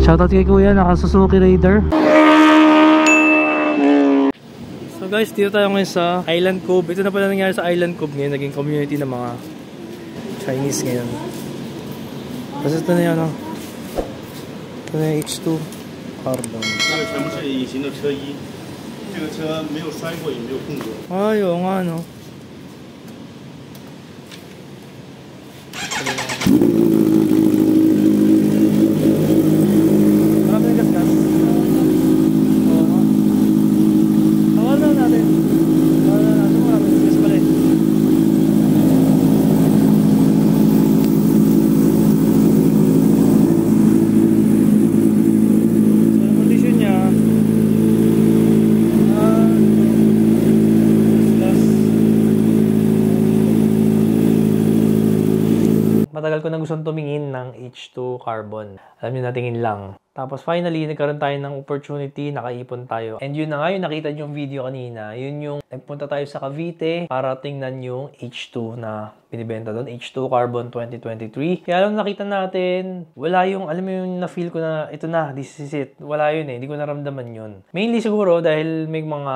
Shoutout kay Kuya, naka Suzuki Raider. So guys, dito tayo ngayon sa Island Cove. Ito na pala nangyari sa Island Cove ngayon. Naging community ng mga Chinese ngayon. Tapos ito na yan, oh. Ito na yung H2 Carbon. Ay, oo nga, no. Marami na gas-gas. Oo. Tawal na natin. Tawal na natin. Marami na gas pala eh. So, yung condition niya, matagal ko na gustong tumingin ng H2 Carbon. Alam nyo, natingin lang. Tapos finally, nagkaroon tayo ng opportunity, nakaipon tayo. And yun na nga, yung nakita nyo yung video kanina. Yun yung nagpunta tayo sa Cavite para tingnan yung H2 na binibenta doon. H2 Carbon 2023. Kaya lang nakita natin, wala yung, alam mo yung na-feel ko na, ito na, this is it. Wala yun eh, hindi ko naramdaman yun. Mainly siguro dahil may mga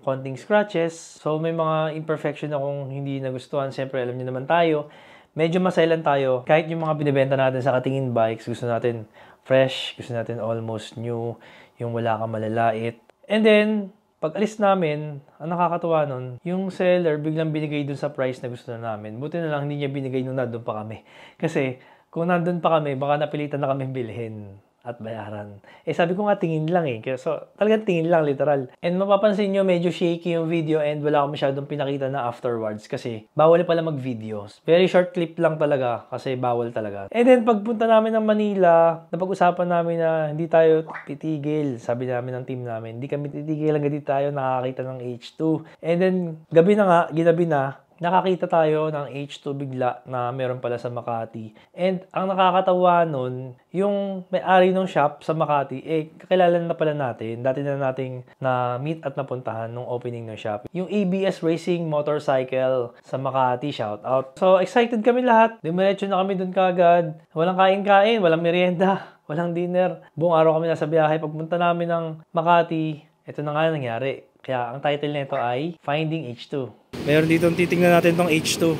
konting scratches. So may mga imperfection akong hindi nagustuhan. Siyempre, alam nyo naman tayo. Medyo masailan tayo. Kahit yung mga binibenta natin sa Katingin Bikes, gusto natin fresh, gusto natin almost new, yung wala kang malalait. And then, pag alis namin, ang nakakatuwa nun, yung seller biglang binigay dun sa price na gusto na namin. Buti na lang hindi niya binigay nung nandun pa kami. Kasi, kung nandun pa kami, baka napilitan na kami bilhin at bayaran. Eh sabi ko nga tingin lang eh. So talagang tingin lang literal. And mapapansin nyo medyo shaky yung video and wala akong masyadong pinakita na afterwards kasi bawal pala mag-videos. Very short clip lang talaga kasi bawal talaga. And then pagpunta namin ng Manila, napag-usapan namin na hindi tayo titigil. Sabi namin ng team namin, hindi kami titigil hanggang di tayo nakakita ng H2. And then gabi na nga, ginabi na, nakakita tayo ng H2 bigla na meron pala sa Makati. And ang nakakatawa nun, yung may-ari ng shop sa Makati, eh, kakilala na pala natin. Dati na nating na-meet at napuntahan nung opening ng shop. Yung ABS Racing Motorcycle sa Makati, shout out. So, excited kami lahat. Dumiretso na kami dun kagad. Walang kain-kain, walang merienda, walang dinner. Buong araw kami nasa biyahe. Pagpunta namin ng Makati, ito na nga nangyari. Kaya ang title nito ay Finding H2. Meron dito titingnan natin tong H2.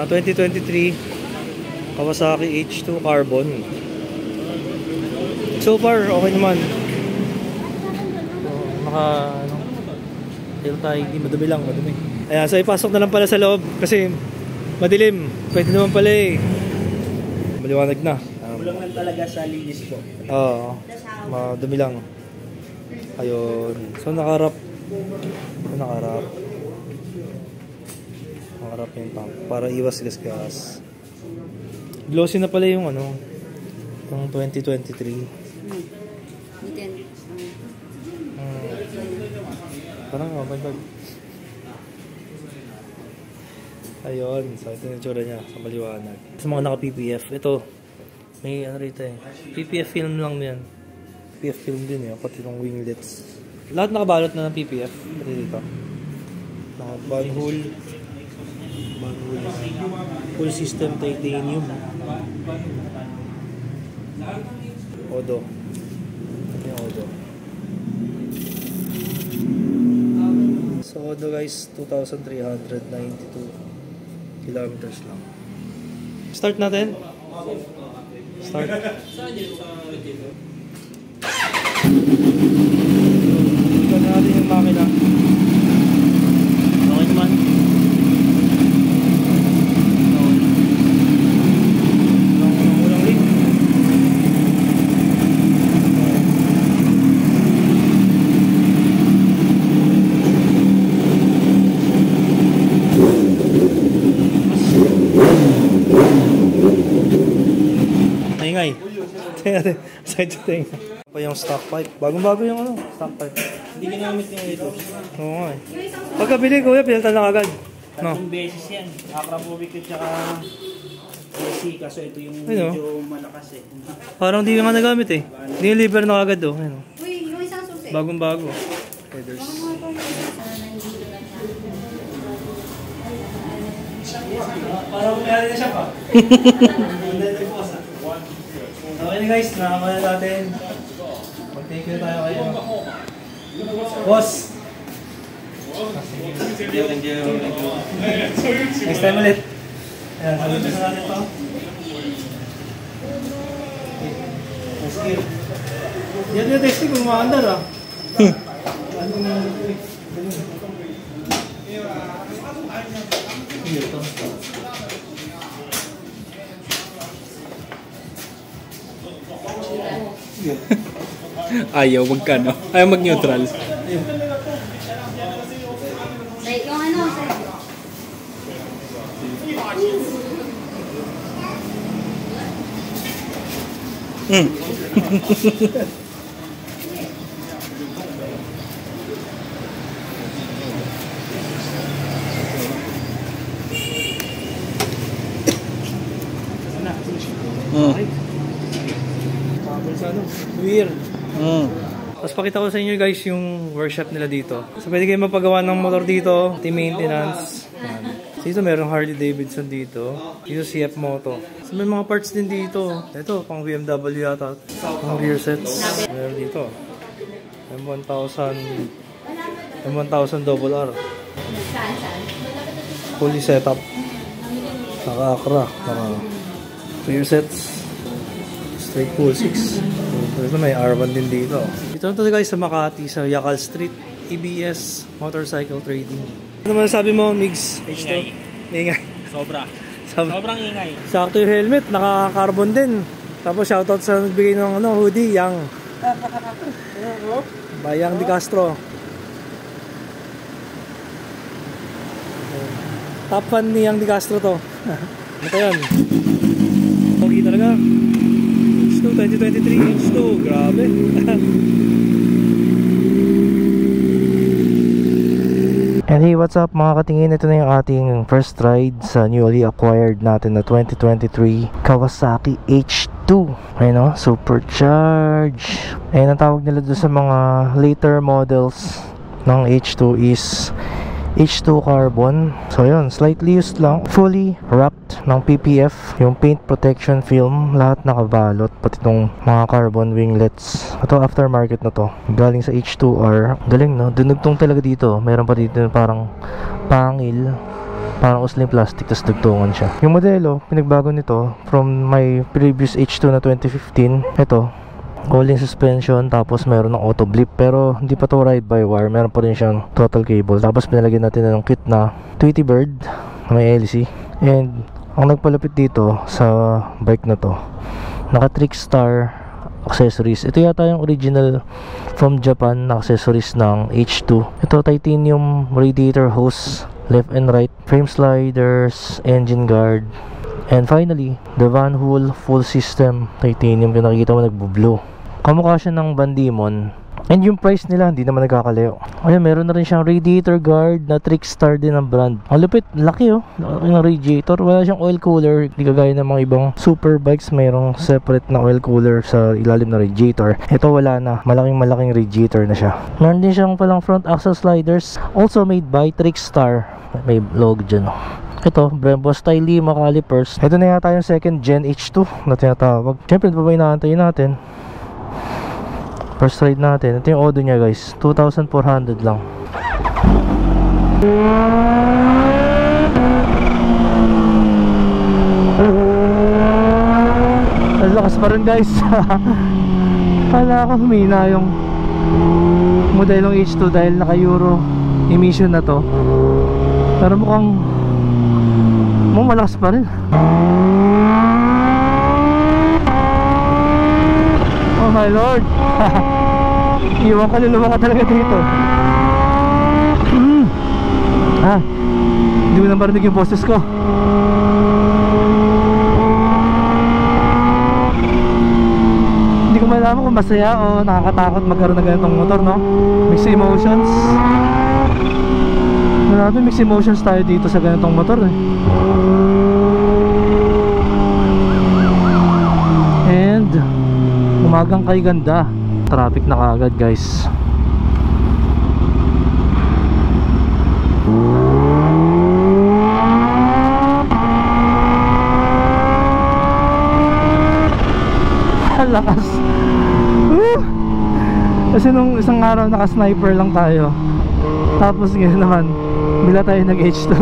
2023 Kawasaki H2 Carbon. So far, okay naman. Tayo tayo, hindi madumi lang, madumi. Ayan, so ipasok na lang pala sa loob kasi madilim. Pwede naman pala eh. Maliwanag na. Kulang lang talaga sa linis ko. Oo, madumi lang. Ayun. So nakaharap. Nakaharap yung tank para iwas gas-gas. Glossy na pala yung ano, yung 2023. Parang mabagag. Ayun, so ito yung tsura niya sa maliwanag. Sa mga naka-PPF, ito may ano rito eh. PPF film lang yan. PPF film din eh, pati yung winglets. Lahat nakabalot na ng PPF. Pati dito. Naka-bunhole. Full system titanium. Odo. Ito yung Odo. So Odo guys, 2,392 kilometers lang. Start natin. Start. Tignan natin yung makina. Okay naman. Ulang rin. Maingay. Tingnan natin. Side to thing. Pa yung stock pipe. Bagong-bago yung ano, stock pipe. Hindi ginamit yung ito. Oo nga eh. Pagkabili kuya, pinalitan na agad. Tatlong beses yan. Akrapovic at saka AC. Kaso ito yung medyo malakas eh. Parang di nga nagamit eh. Deliver na agad oh. Ayun, oh. Uy, yung isang susi. Bagong-bago. Headers. Parang mayroon na siya pa. Okay na guys, nakakama na natin. Mag-thank you tayo kayo. Boss! Thank you. Next time ulit. Ayan, saludo sa natin ito. Yan yung testing kung maandar ah. Ayaw magkano? Ayaw mag-neutral. Yung ano, sir? Weird. Tapos pakita ko sa inyo guys yung workshop nila dito. So pwede kayo mapagawa ng motor dito, team maintenance. Dito meron Harley Davidson dito. Dito CF Moto. So may mga parts din dito. Ito pang BMW yata. Pang rear sets. Meron dito. M1000 double R. Fully setup. Naka-Acra. Rear sets. Straight pull 6. Ito may R1 din dito. Dito na to guys sa Makati, sa Yacal Street, EBS Motorcycle Trading. Ano naman sabi mo, Migs? Ingay. Ingay. Sobrang ingay. Sakto yung helmet, naka-carbon din. Tapos shoutout sa nagbigay ng hoodie, Yang. Bayang Di Castro. Top fan ni Yang Di Castro to. Ito yun. Pogi talaga. H2 2023 H2, grabe. And hey, what's up mga katingin? Ito na yung ating first ride sa newly acquired natin na 2023 Kawasaki H2. Ayun o, supercharged. Ayun ang tawag nila doon sa mga later models ng H2 is H2 Carbon. So yun, slightly used lang. Fully wrapped ng PPF. Yung paint protection film, lahat nakabalot. Pati itong mga carbon winglets. Ito aftermarket na to. Galing sa H2R. Galing no? Dunugtong talaga dito. Meron pa dito parang pangil. Parang usling plastic, tapos dugtungan siya. Yung modelo, pinagbago nito from my previous H2 na 2015. Ito, rolling suspension, tapos meron ng auto blip, pero hindi pa to ride by wire, meron pa rin siyang total cable. Tapos pinalagyan natin na ng kit na Tweety Bird na may LC. And ang nagpalapit dito sa bike na to, naka Trickstar accessories. Ito yata yung original from Japan na accessories ng H2. Ito titanium radiator hose, left and right, frame sliders, engine guard. And finally, the Van Hool full system titanium. Kung nakikita mo, nagbo-blue. Kamukha siya ng Bandimon. And yung price nila, hindi naman nagkakalayo. Ayun, meron na rin siyang radiator guard na Trickstar din ng brand. Ang lupit, laki oh. Laki ng radiator. Wala siyang oil cooler. Hindi kagaya ng mga ibang super bikes, mayroong separate na oil cooler sa ilalim ng radiator. Ito wala na. Malaking radiator na siya. Meron din siyang palang front axle sliders. Also made by Trickstar. May logo dyan oh. Ito, Brembo Style Lima calipers. Ito na yata yung second gen H2 na tinatawag. Siyempre, ito pa ba inaantayin natin? First ride natin. Ito yung Odo niya guys, 2,400 lang. Ang lakas pa rin guys. Kala ko humina yung modelong H2 dahil naka Euro emission na to. Pero mukhang malakas pa rin. Oh my lord. Iwan kaluluwa ka talaga dito. Hindi mo na marinig yung boses ko. Hindi ko malaman kung masaya o nakakatakot magkaroon ng ganitong motor, no? Mixed emotions. Mixed emotions tayo dito sa ganitong motor eh. And umagang kay ganda. Traffic na kaagad guys. lakas. Kasi nung isang araw naka-sniper lang tayo. Tapos ngayon naman bila tayo nag-H2.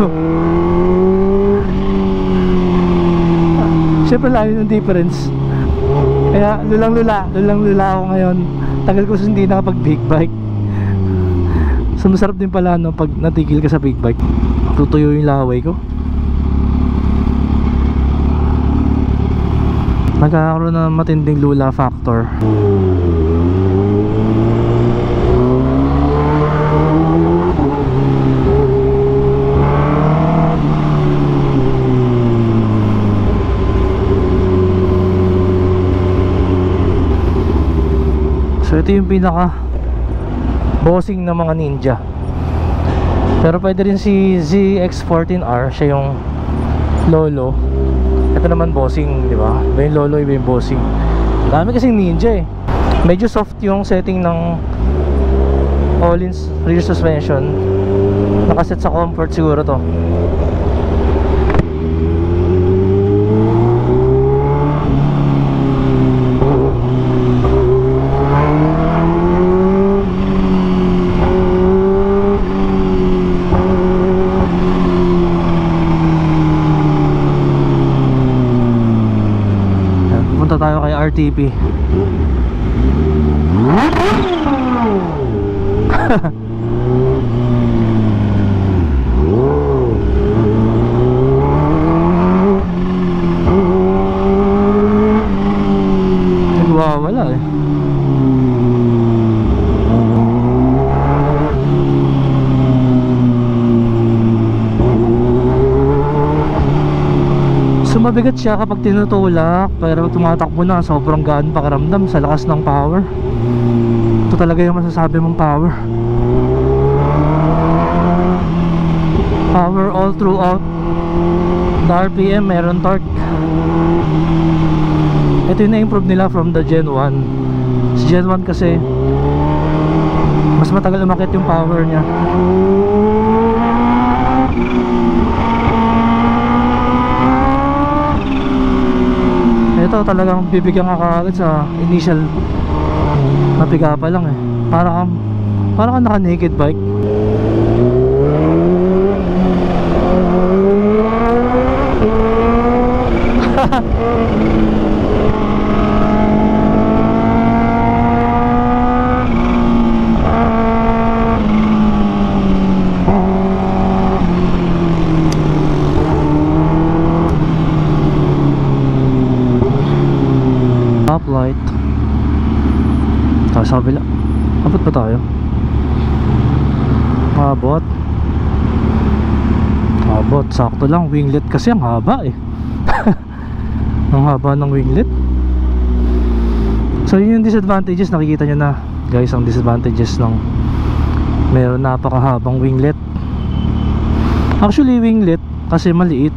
Siyempre layo ng difference. Kaya lulang-lula ako ngayon. Tagal ko hindi nakapag big bike. So masarap din pala no pag natigil ka sa big bike. Tutuyo yung laway ko. Nagkakaroon na matinding lula factor. So ito yung pinaka bossing ng mga Ninja. Pero pwede rin si ZX-14R, siya yung lolo. Ito naman bossing, di ba? Iba yung lolo, iba yung bossing. Dami kasing Ninja eh. Medyo soft yung setting ng all-in rear suspension. Nakaset sa comfort siguro to. Tayo kay RTP. Nagwawala eh. Mabigat siya kapag tinutulak, pero tumatakbo na sobrang gaan pakiramdam sa lakas ng power. Ito talaga yung masasabi mong power. Power all throughout. The RPM, meron torque. Ito yung na-improve nila from the Gen 1. Sa Gen 1 kasi mas matagal umakit yung power niya. Ito talagang bibigyan ka kaagad sa initial na piga pa lang eh. Para kang naka naked bike. Light. Tayo sa kabila. Abot pa tayo? Abot. Sakto lang. Winglet kasi ang haba eh. Ang haba ng winglet. So yun yung disadvantages. Nakikita nyo na guys ang disadvantages ng meron napakahabang winglet. Actually winglet kasi maliit.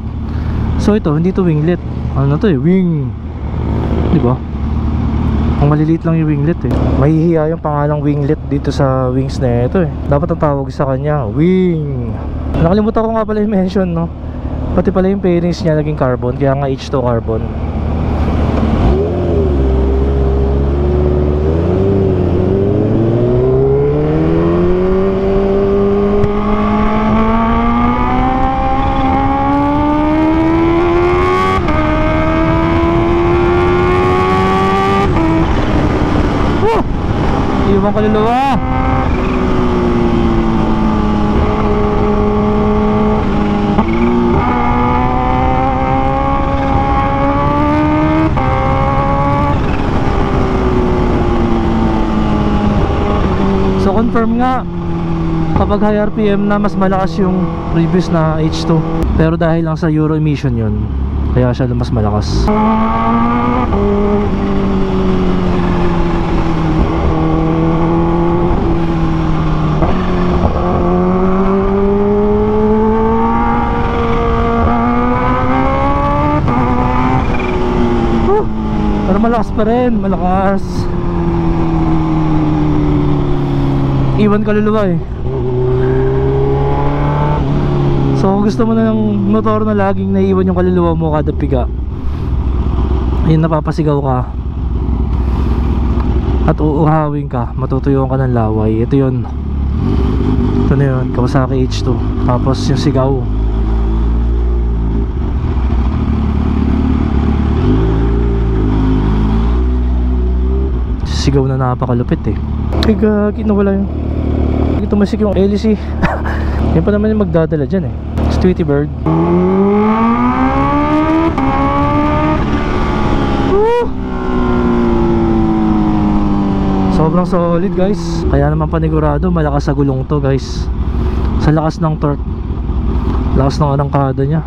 So ito hindi to winglet. Ano na to eh? Wing. Diba? Ang maliliit lang yung winglet eh. Mahihiya yung pangalang winglet dito sa wings na ito eh. Dapat ang tawag sa kanya wing. Nakalimutan ko nga pala yung mention no. Pati pala yung fairings niya naging carbon. Kaya nga H2 carbon. Iwan kaluluwa. So confirm nga kapag high RPM na mas malakas yung previous na H2. Pero dahil lang sa Euro emission yun, kaya siya mas malakas. Pero malakas pa rin, malakas. Iwan kaluluwa eh. So kung gusto mo na ng motor na laging naiiwan yung kaluluwa mo kada piga, ayun napapasigaw ka, at uuhawin ka, matutuyuan ka ng laway. Ito yun. Ito na yun, Kawasaki H2. Tapos yung sigaw, sigaw na napakalupit eh. Ay gagi, nawala yun. Tumasik yung LC. Yan pa naman yung magdadala dyan eh. Tweety Bird. Sobrang solid guys. Kaya naman panigurado malakas sa gulong to guys. Sa lakas ng torque, lakas ng arangkada nya,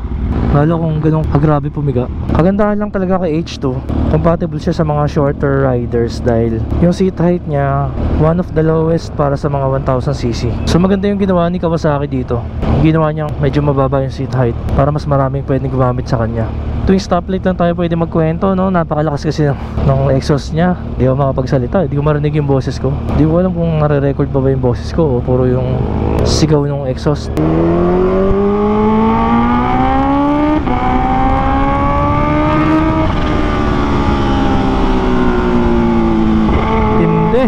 lalo kung ganun grabe pumiga. Kagandahan lang talaga kay H2, compatible siya sa mga shorter riders dahil yung seat height nya one of the lowest para sa mga 1000cc. So maganda yung ginawa ni Kawasaki dito. Yung ginawa niyang medyo mababa yung seat height para mas maraming pwedeng gumamit sa kanya. Tuwing stoplight lang tayo pwede magkwento, no? Napakalakas kasi ng exhaust niya. Di ako makapagsalita, di ko marinig yung boses ko. Di ko alam kung nare-record pa ba yung boses ko o puro yung sigaw ng exhaust. Tindi.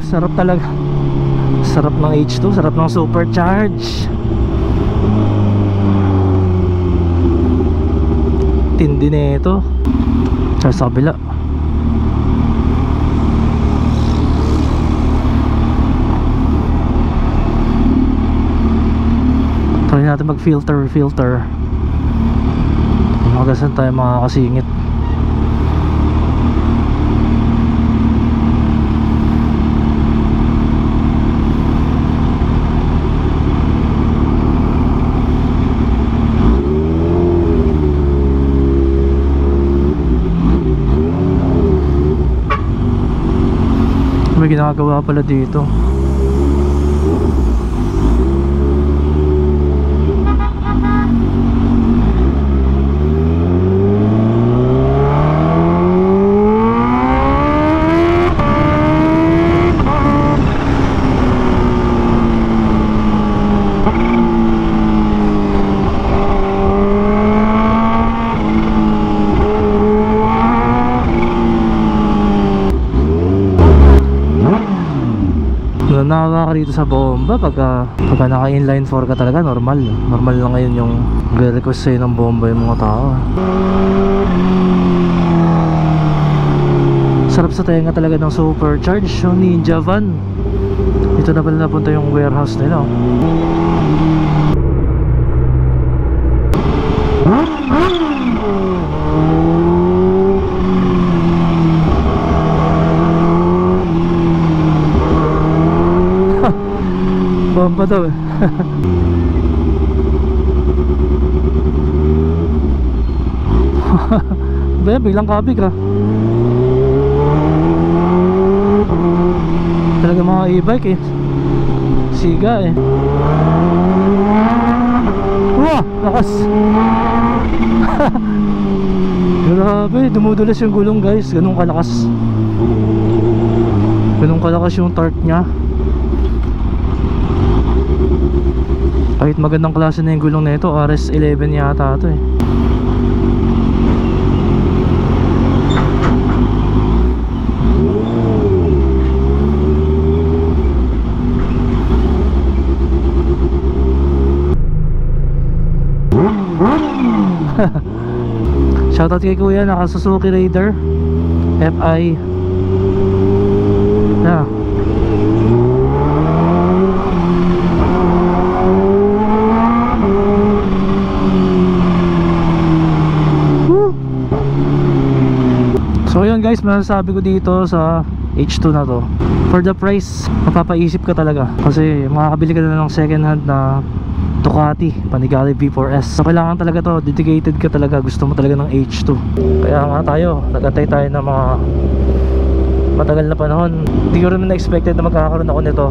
Sarap talaga. Sarap ng H2, sarap ng supercharge. Tindi na ito. Sa kabila. Try natin mag filter. Magasan tayo makakasingit. May ginagawa pala dito. Nakaka rito sa bomba pagka naka inline 4 ka talaga, normal lang ngayon yung request sa'yo ng bomba yung mga tao. Sarap sa tenga talaga ng supercharge yung Ninja van. Dito na pala napunta yung warehouse nila. Bomba daw eh. Ba, bilang kabig ah. Talaga mga e-bike eh. Siga eh. Wah, lakas. Grabe, dumudulas yung gulong guys. Ganun kalakas. Ganun kalakas yung torque nya. Kahit magandang klase na yung gulong na ito, RS11 yata ito eh. Shoutout kay kuya, naka Suzuki Raider FI. Yeah. So yun guys, masasabi ko dito sa H2 na to, for the price mapapaisip ka talaga kasi makakabili ka na ng second hand na Ducati Panigale V4S. So kailangan talaga to, dedicated ka talaga, gusto mo talaga ng H2. Kaya nga tayo, nag-antay tayo ng mga matagal na panahon. Hindi ko rin na-expected na magkakaroon ako nito.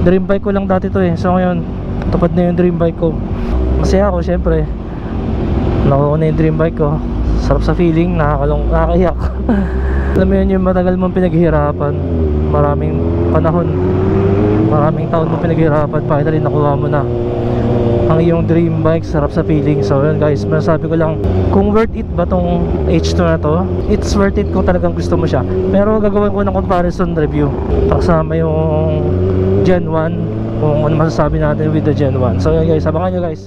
Dream bike ko lang dati to eh. So ngayon, tupad na yung dream bike ko. Masaya ako syempre, nakuha na yung dream bike ko. Sarap sa feeling, nakakaiyak. Alam mo yun, yung matagal mong pinaghihirapan, maraming panahon, Maraming taon mo pinaghirapan, finally nakuha mo na ang iyong dream bike. Sarap sa feeling. So yun guys, masasabi ko lang, kung worth it ba tong H2 na to, it's worth it kung talagang gusto mo siya. Pero gagawin ko ng comparison review kasama yung Gen 1, kung ano masasabi natin with the Gen 1. So yun guys, abangan nyo guys.